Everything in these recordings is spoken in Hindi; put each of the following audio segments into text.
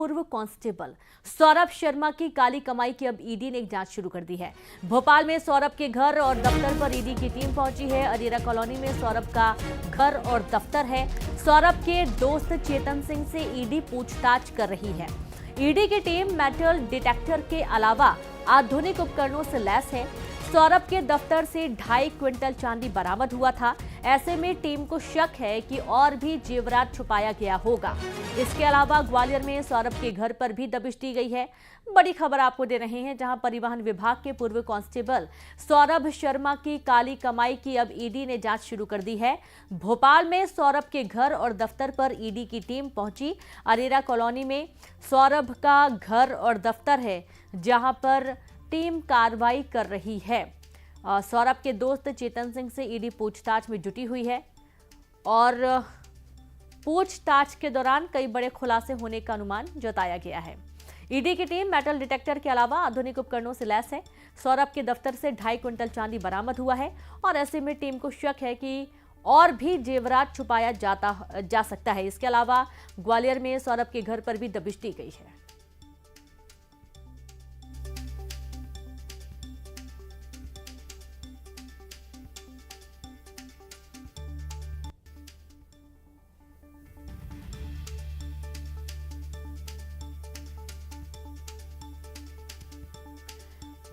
पूर्व कांस्टेबल सौरभ शर्मा की काली कमाई की अब ईडी ने एक जांच शुरू कर दी है। भोपाल में सौरभ के घर और दफ्तर पर ईडी की टीम पहुंची है। अरेरा कॉलोनी में सौरभ का घर और दफ्तर है। सौरभ के दोस्त चेतन सिंह से ईडी पूछताछ कर रही है। ईडी की टीम मेटल डिटेक्टर के अलावा आधुनिक उपकरणों से लैस है। सौरभ के दफ्तर से 2.5 क्विंटल चांदी बरामद हुआ था। ऐसे में टीम को शक है कि और भी जेवरात छुपाया गया होगा। इसके अलावा ग्वालियर में सौरभ के घर पर भी दबिश दी गई है। बड़ी खबर आपको दे रहे हैं, जहां परिवहन विभाग के पूर्व कांस्टेबल सौरभ शर्मा की काली कमाई की अब ईडी ने जांच शुरू कर दी है। भोपाल में सौरभ के घर और दफ्तर पर ईडी की टीम पहुंची। अरेरा कॉलोनी में सौरभ का घर और दफ्तर है, जहां पर टीम कार्रवाई कर रही है। सौरभ के दोस्त चेतन सिंह से ईडी पूछताछ में जुटी हुई है और पूछताछ के दौरान कई बड़े खुलासे होने का अनुमान जताया गया है। ईडी की टीम मेटल डिटेक्टर के अलावा आधुनिक उपकरणों से लैस है। सौरभ के दफ्तर से 2.5 क्विंटल चांदी बरामद हुआ है और ऐसे में टीम को शक है कि और भी जेवरात छुपाया जा सकता है। इसके अलावा ग्वालियर में सौरभ के घर पर भी दबिश दी गई है।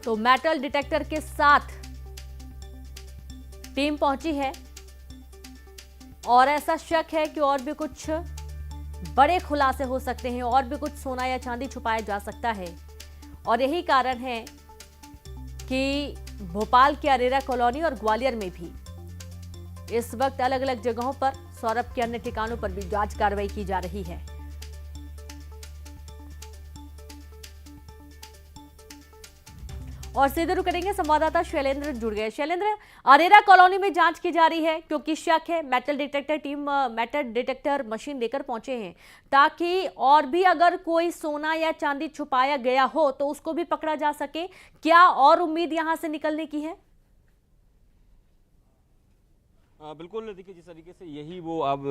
तो मेटल डिटेक्टर के साथ टीम पहुंची है और ऐसा शक है कि और भी कुछ बड़े खुलासे हो सकते हैं, और भी कुछ सोना या चांदी छुपाया जा सकता है। और यही कारण है कि भोपाल के अरेरा कॉलोनी और ग्वालियर में भी इस वक्त अलग अलग जगहों पर सौरभ के अन्य ठिकानों पर भी जांच कार्रवाई की जा रही है। और सीधे रुक करेंगे, संवाददाता शैलेंद्र जुड़ गए। शैलेंद्र, अरेरा कॉलोनी में जांच की जा रही है क्योंकि शक है। मेटल डिटेक्टर मशीन लेकर पहुंचे हैं ताकि और भी अगर कोई सोना या चांदी छुपाया गया हो तो उसको भी पकड़ा जा सके। क्या और उम्मीद यहां से निकलने की है? बिल्कुल, देखिए जिस तरीके से यही वो अब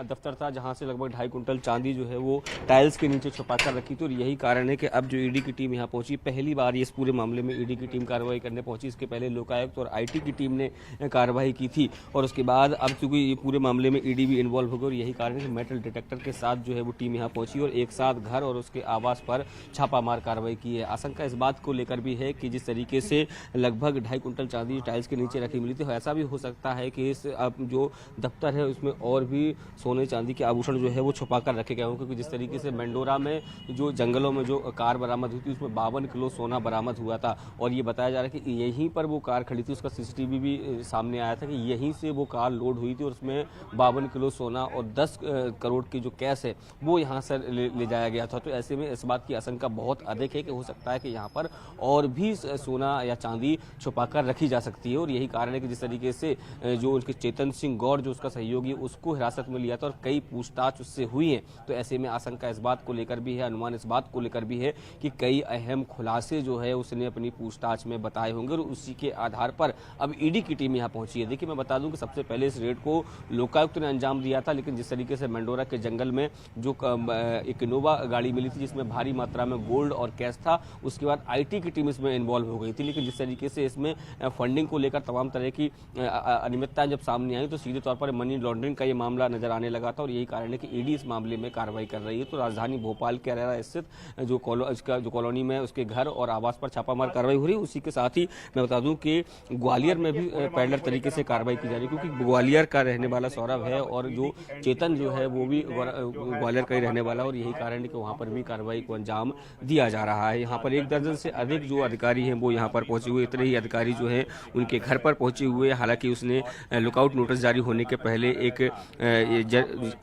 दफ्तर था जहां से लगभग 2.5 क्विंटल चांदी जो है वो टाइल्स के नीचे छुपा कर रखी थी, और यही कारण है कि अब जो ईडी की टीम यहां पहुंची, पहली बार इस पूरे मामले में ईडी की टीम कार्रवाई करने पहुंची। इसके पहले लोकायुक्त और आईटी की टीम ने कार्रवाई की थी और उसके बाद अब चूंकि ये पूरे मामले में ईडी भी इन्वॉल्व हो गई, और यही कारण है कि मेटल डिटेक्टर के साथ जो है वो टीम यहाँ पहुंची और एक साथ घर और उसके आवास पर छापामार कार्रवाई की है। आशंका इस बात को लेकर भी है कि जिस तरीके से लगभग 2.5 क्विंटल चांदी टाइल्स के नीचे रखी मिली थी, ऐसा भी हो सकता है कि इस जो दफ्तर है उसमें और भी सोने चांदी के आभूषण जो है वो छुपा कर रखे गए हों, क्योंकि जिस तरीके से मेंडोरा में जो जंगलों में जो कार बरामद हुई थी उसमें 52 किलो सोना बरामद हुआ था, और ये बताया जा रहा है कि यहीं पर वो कार खड़ी थी। उसका सीसीटीवी भी सामने आया था कि यहीं से वो कार लोड हुई थी और उसमें 52 किलो सोना और 10 करोड़ की जो कैश है वो यहाँ से ले जाया गया था। तो ऐसे में इस बात की आशंका बहुत अधिक है कि हो सकता है कि यहाँ पर और भी सोना या चांदी छुपा कर रखी जा सकती है, और यही कारण है कि जिस तरीके से जो उनके चेतन सिंह गौड़ जो उसका सहयोगी उसको हिरासत में लिया था और कई पूछताछ उससे हुई है, तो ऐसे में आशंका इस बात को लेकर भी है, अनुमान इस बात को लेकर भी है कि कई अहम खुलासे जो है उसने अपनी पूछताछ में बताए होंगे, और उसी के आधार पर अब ईडी की टीम यहां पहुंची है। देखिए, मैं बता दूं कि सबसे पहले इस रेड को लोकायुक्त ने अंजाम दिया था, लेकिन जिस तरीके से मेंडोरा के जंगल में जो एक इनोवा गाड़ी मिली थी जिसमें भारी मात्रा में गोल्ड और कैश था, उसके बाद आईटी की टीम इसमें इन्वॉल्व हो गई थी। लेकिन जिस तरीके से इसमें फंडिंग को लेकर तमाम तरह की अनियमितताएं जब सामने आई तो सीधे तौर पर मनी लॉन्ड्रिंग का ये मामला नजर आने लगा था, और यही कारण है कि ईडी इस मामले में कार्रवाई कर रही है। तो राजधानी भोपाल के अरेरा स्थित जो कॉलोनी में उसके घर और आवास पर छापामार कार्रवाई हो रही है। उसी के साथ ही मैं बता दूं कि ग्वालियर में भी पैरेलल तरीके से कार्रवाई की जा रही है, क्योंकि ग्वालियर का रहने वाला सौरभ है और जो चेतन जो है वो भी ग्वालियर का ही रहने वाला, और यही कारण है कि वहां पर भी कार्रवाई को अंजाम दिया जा रहा है। यहाँ पर 1 दर्जन से अधिक जो अधिकारी हैं वो यहाँ पर पहुंचे हुए, इतने ही अधिकारी जो है उनके घर पर पहुंचे हुए। हालांकि उसने लुकआउट नोटिस जारी होने के पहले एक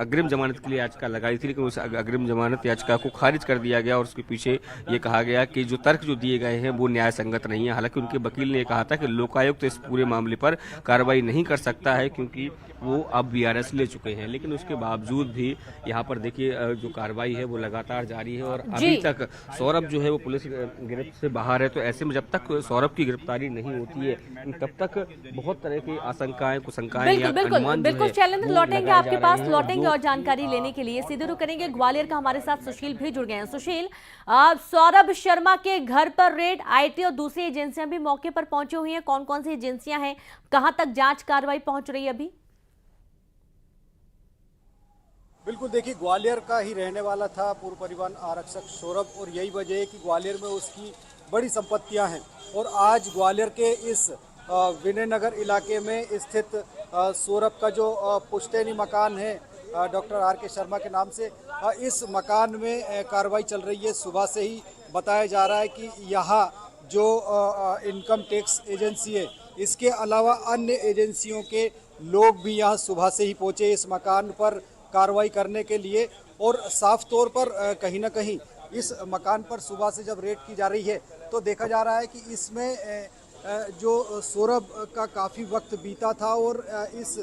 अग्रिम जमानत के लिए याचिका लगाई थी, लेकिन उस अग्रिम जमानत याचिका को खारिज कर दिया गया और उसके पीछे ये कहा गया कि जो तर्क जो दिए गए हैं वो न्याय संगत नहीं है। हालांकि उनके वकील ने कहा था कि लोकायुक्त इस पूरे मामले पर कार्रवाई नहीं कर सकता है क्योंकि वो अब बीआरएस ले चुके हैं, लेकिन उसके बावजूद भी यहाँ पर देखिए जो कार्रवाई है वो लगातार जारी है और अभी तक सौरभ जो है वो पुलिस गिरफ्त से बाहर है। तो ऐसे में जब तक सौरभ की गिरफ्तारी नहीं होती है तब तक बहुत तरह की आशंकाएं, कुछ शंकाएं या बिल्कुल अनुमान जो बिल्कुल है शैलेंद्र, वो लौटेंगे लगाए आपके जा पास, रहे हैं। लौटेंगे जो और जानकारी लेने के लिए सीधे रुक करेंगे ग्वालियर का। हमारे साथ सुशील भी जुड़ गए हैं। सुशील, सौरभ शर्मा के घर पर रेड, आईटी और दूसरी एजेंसियां भी मौके पर पहुंची हुई हैं। कौन कौन सी एजेंसियां हैं, कहां तक जांच कार्रवाई पहुंच रही है अभी? बिल्कुल, देखिए ग्वालियर का ही रहने वाला था पूर्व परिवहन आरक्षक सौरभ, और यही वजह है कि ग्वालियर में उसकी बड़ी संपत्तियां हैं। और आज ग्वालियर के इस विनय नगर इलाके में स्थित सौरभ का जो पुश्तैनी मकान है डॉक्टर आर के शर्मा के नाम से, इस मकान में कार्रवाई चल रही है। सुबह से ही बताया जा रहा है कि यहाँ जो इनकम टैक्स एजेंसी है, इसके अलावा अन्य एजेंसियों के लोग भी यहाँ सुबह से ही पहुँचे इस मकान पर कार्रवाई करने के लिए। और साफ तौर पर कहीं ना कहीं इस मकान पर सुबह से जब रेड की जा रही है तो देखा जा रहा है कि इसमें जो सौरभ का काफ़ी वक्त बीता था और इस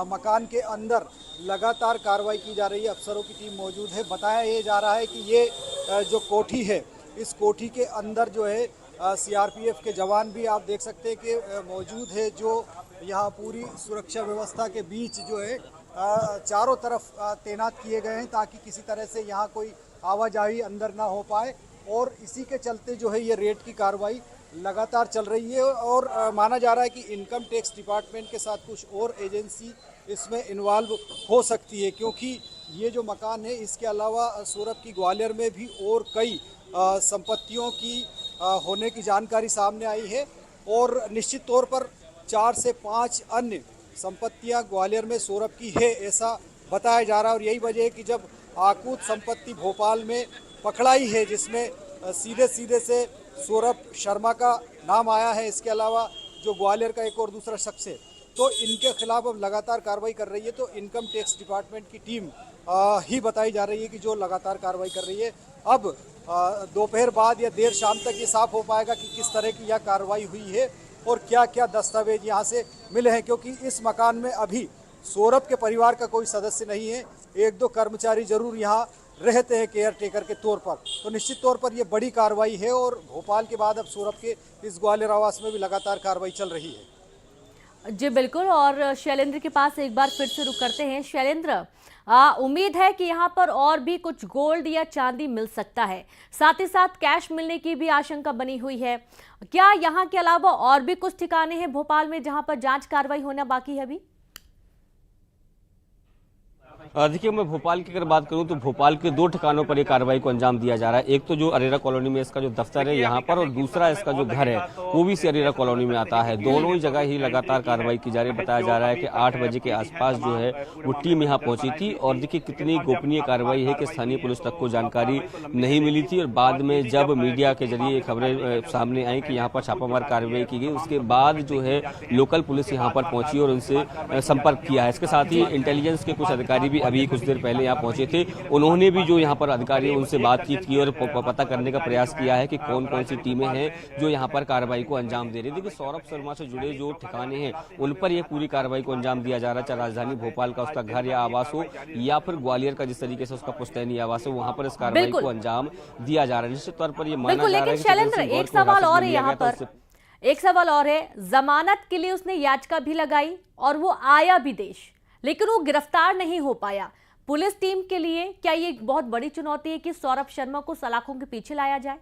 मकान के अंदर लगातार कार्रवाई की जा रही है। अफसरों की टीम मौजूद है। बताया ये जा रहा है कि ये जो कोठी है, इस कोठी के अंदर जो है सीआरपीएफ के जवान भी आप देख सकते हैं कि मौजूद है, जो यहाँ पूरी सुरक्षा व्यवस्था के बीच जो है चारों तरफ तैनात किए गए हैं ताकि किसी तरह से यहाँ कोई आवाजाही अंदर ना हो पाए। और इसी के चलते जो है ये रेड की कार्रवाई लगातार चल रही है। और माना जा रहा है कि इनकम टैक्स डिपार्टमेंट के साथ कुछ और एजेंसी इसमें इन्वॉल्व हो सकती है, क्योंकि ये जो मकान है, इसके अलावा सौरभ की ग्वालियर में भी और कई संपत्तियों की होने की जानकारी सामने आई है। और निश्चित तौर पर 4 से 5 अन्य संपत्तियां ग्वालियर में सौरभ की है, ऐसा बताया जा रहा है। और यही वजह है कि जब आकूत संपत्ति भोपाल में पकड़ाई है, जिसमें सीधे से सौरभ शर्मा का नाम आया है, इसके अलावा जो ग्वालियर का एक और दूसरा शख्स है, तो इनके खिलाफ अब लगातार कार्रवाई कर रही है। तो इनकम टैक्स डिपार्टमेंट की टीम ही बताई जा रही है कि जो लगातार कार्रवाई कर रही है। अब दोपहर बाद या देर शाम तक ये साफ हो पाएगा कि किस तरह की यह कार्रवाई हुई है और क्या क्या दस्तावेज यहाँ से मिले हैं, क्योंकि इस मकान में अभी सौरभ के परिवार का कोई सदस्य नहीं है। 1-2 कर्मचारी जरूर यहाँ रहते हैं केयर टेकर के तौर पर। तो निश्चित तौर पर ये बड़ी कार्रवाई है और भोपाल के बाद अब सौरभ के इस ग्वालियर आवास में भी लगातार कार्रवाई चल रही है। जी बिल्कुल, और शैलेंद्र के पास एक बार फिर से रुक करते हैं। शैलेंद्र, उम्मीद है कि यहाँ पर और भी कुछ गोल्ड या चांदी मिल सकता है, साथ ही साथ कैश मिलने की भी आशंका बनी हुई है। क्या यहाँ के अलावा और भी कुछ ठिकाने हैं भोपाल में जहाँ पर जांच कार्रवाई होना बाकी है अभी? देखिए, मैं भोपाल की अगर बात करूं तो भोपाल के 2 ठिकानों पर ये कार्रवाई को अंजाम दिया जा रहा है। एक तो जो अरेरा कॉलोनी में इसका जो दफ्तर है यहाँ पर, और दूसरा इसका जो घर है वो भी इसी अरेरा कॉलोनी में आता है। दोनों ही जगह ही लगातार कार्रवाई की जा रही है। बताया जा रहा है कि 8 बजे के आसपास जो है वो टीम यहाँ पहुंची थी। और देखिए कितनी गोपनीय कार्रवाई है कि स्थानीय पुलिस तक को जानकारी नहीं मिली थी, और बाद में जब मीडिया के जरिए खबरें सामने आई कि यहाँ पर छापामार कार्रवाई की गई, उसके बाद जो है लोकल पुलिस यहाँ पर पहुंची और उनसे संपर्क किया है। इसके साथ ही इंटेलिजेंस के कुछ अधिकारी भी अभी कुछ देर पहले यहाँ पहुंचे थे। उन्होंने भी जो यहाँ पर अधिकारी उनसे बातचीत की और पता करने का प्रयास किया है कि कौन कौन सी टीमें हैं जो यहाँ पर कार्रवाई को अंजाम दे रही है। देखिए, सौरभ शर्मा से जुड़े जो ठिकाने हैं उन पर यह पूरी कार्रवाई को अंजाम दिया जा रहा है, चाहे राजधानी भोपाल का उसका घर या आवास हो या फिर ग्वालियर का जिस तरीके से उसका पुश्तैनी आवास हो, वहां पर इस कार्रवाई को अंजाम दिया जा रहा है। निश्चित तौर पर यह माना जा रहा है। शैलेंद्र, एक सवाल और है यहाँ पर, एक सवाल और है। जमानत के लिए उसने याचिका भी लगाई और वो आया भी देश, लेकिन वो गिरफ्तार नहीं हो पाया। पुलिस टीम के लिए क्या ये एक बहुत बड़ी चुनौती है कि सौरभ शर्मा को सलाखों के पीछे लाया जाए?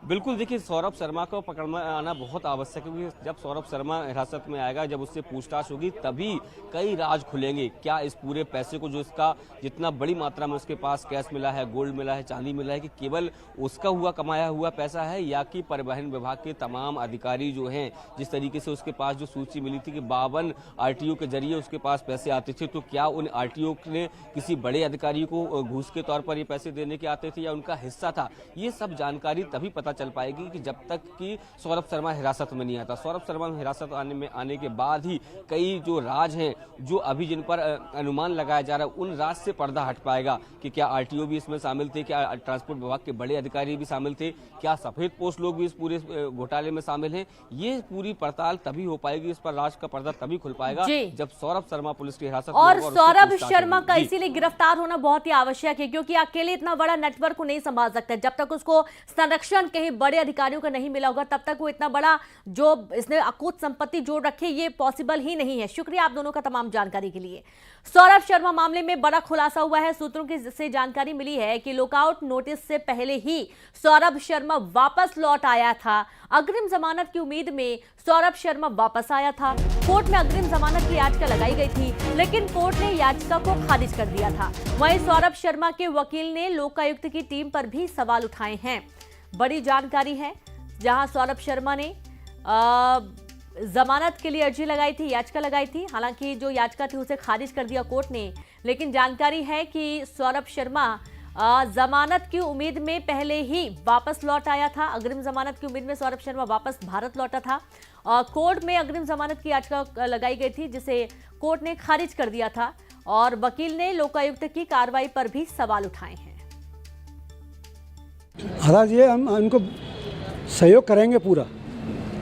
बिल्कुल, देखिए सौरभ शर्मा को पकड़ना आना बहुत आवश्यक है, क्योंकि जब सौरभ शर्मा हिरासत में आएगा, जब उससे पूछताछ होगी, तभी कई राज खुलेंगे। क्या इस पूरे पैसे को, जो इसका जितना बड़ी मात्रा में उसके पास कैश मिला है, गोल्ड मिला है, चांदी मिला है, कि केवल उसका हुआ कमाया हुआ पैसा है, या कि परिवहन विभाग के तमाम अधिकारी जो हैं, जिस तरीके से उसके पास जो सूची मिली थी कि 52 आरटीओ के जरिए उसके पास पैसे आते थे, तो क्या उन आरटीओ ने किसी बड़े अधिकारी को घूस के तौर पर ये पैसे देने के आते थे या उनका हिस्सा था? ये सब जानकारी तभी पता चल पाएगी कि जब तक कि सौरभ शर्मा हिरासत में नहीं आता। सौरभ शर्मा हिरासत आने के बाद ही कई जो राज हैं, जो अभी जिन पर अनुमान लगाया जा रहा है, उन राज से पर्दा हट पाएगा कि क्या आरटीओ भी इसमें शामिल थे, क्या ट्रांसपोर्ट विभाग के बड़े अधिकारी भी शामिल थे, क्या सफेद पोस्ट लोग भी इस पूरे घोटाले में शामिल हैं। ये पूरी पड़ताल तभी हो पाएगी, इस पर राज का पर्दा तभी खुल पाएगा जब सौरभ शर्मा पुलिस की हिरासत में और होगा। सौरभ शर्मा का इसीलिए गिरफ्तार होना बहुत ही आवश्यक है, क्योंकि अकेले इतना बड़ा नेटवर्क को नहीं संभाल सकता। जब तक उसको संरक्षण के कहीं बड़े अधिकारियों का नहीं मिला होगा, तब तक वो इतना बड़ा जो इसने अकूत संपत्ति जोड़ रखी है, ये पॉसिबल ही नहीं है। शुक्रिया आप दोनों का तमाम जानकारी के लिए। सौरभ शर्मा मामले में बड़ा खुलासा हुआ है। सूत्रों से जानकारी मिली है कि लुकआउट नोटिस से पहले ही सौरभ शर्मा वापस लौट आया था। अग्रिम जमानत की उम्मीद में सौरभ शर्मा वापस आया था। कोर्ट में अग्रिम जमानत की याचिका लगाई गई थी, लेकिन कोर्ट ने याचिका को खारिज कर दिया था। वहीं सौरभ शर्मा के वकील ने लोकायुक्त की टीम पर भी सवाल उठाए हैं। बड़ी जानकारी है, जहां सौरभ शर्मा ने जमानत के लिए अर्जी लगाई थी, याचिका लगाई थी। हालांकि जो याचिका थी उसे खारिज कर दिया कोर्ट ने, लेकिन जानकारी है कि सौरभ शर्मा जमानत की उम्मीद में पहले ही वापस लौट आया था। अग्रिम जमानत की उम्मीद में सौरभ शर्मा वापस भारत लौटा था। कोर्ट में अग्रिम जमानत की याचिका लगाई गई थी, जिसे कोर्ट ने खारिज कर दिया था और वकील ने लोकायुक्त की कार्रवाई पर भी सवाल उठाए हैं। महाराज, ये हम उनको सहयोग करेंगे, पूरा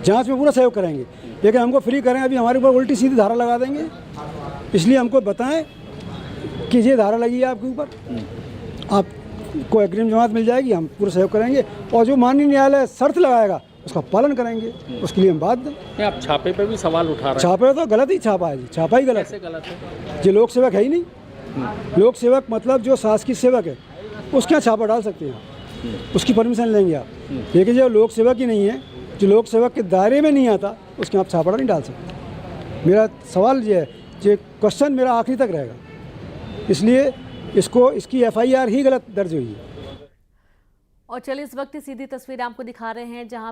जांच में पूरा सहयोग करेंगे, लेकिन हमको फ्री करें अभी हमारे ऊपर उल्टी सीधी धारा लगा देंगे। इसलिए हमको बताएं कि ये धारा लगी है आपके ऊपर, आपको अग्रिम जमानत मिल जाएगी, हम पूरा सहयोग करेंगे और जो माननीय न्यायालय शर्त लगाएगा उसका पालन करेंगे, उसके लिए हम बाध्य हैं। आप छापे पे भी सवाल उठा रहे हैं। छापे तो गलत ही छापा है जी, छापा ही गलत कैसे गलत है? ये लोक सेवक है ही नहीं। लोक सेवक मतलब जो शासकीय सेवक है उसके यहाँ छापा डाल सकते हैं, उसकी परमिशन लेंगे आप। लेकिन जो लोक सेवक ही नहीं है, जो लोक सेवक के दायरे में नहीं आता, उसके आप छापा नहीं डाल सकते। मेरा सवाल ये है, ये क्वेश्चन मेरा आखिरी तक रहेगा, इसलिए इसकी FIR ही गलत दर्ज हुई है। और चलिए इस वक्त सीधी तस्वीर आपको दिखा रहे हैं, जहां